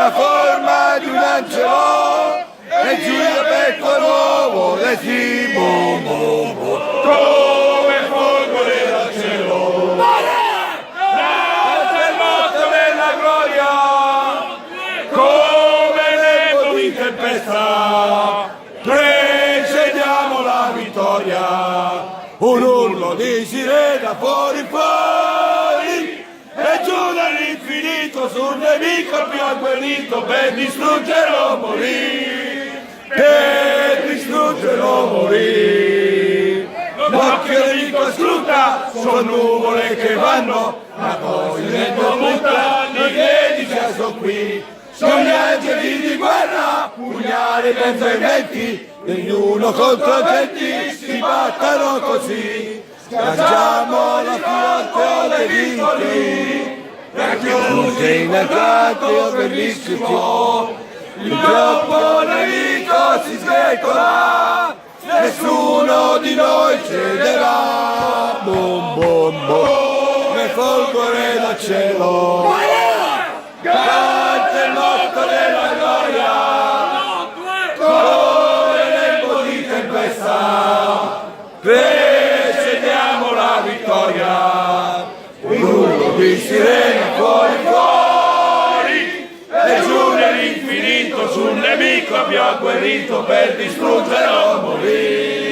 la forma di un angelo e giù il petto nuovo del Bom Bom Bom, come folgore dal cielo, il motto della gloria, come lembo in tempesta, precediamo la vittoria, un urlo di sirena fuori fuori, e giù dall'infinito sul nemico più agguerrito, per distruggerlo morì, per distruggerlo morì. L'occhio nemico scruta, sono nuvole che vanno, ma poi vento muta, non vedi già sono qui. Sono gli angeli di guerra, pugnali in mezzo ai venti, ognuno contro genti si battano così. Schiacciamo la forte dei vincoli, e chiunque in agguato bellissimo, il troppo nemico si sgretola, nessuno di noi cederà. Bom bom bom, come folgore dal cielo, canta il motto della gloria, come lembo di tempesta, precediamo la vittoria, un urlo di sirena fuori fuori, e giù nell'infinito sul nemico più agguerrito, per distruggerlo morì.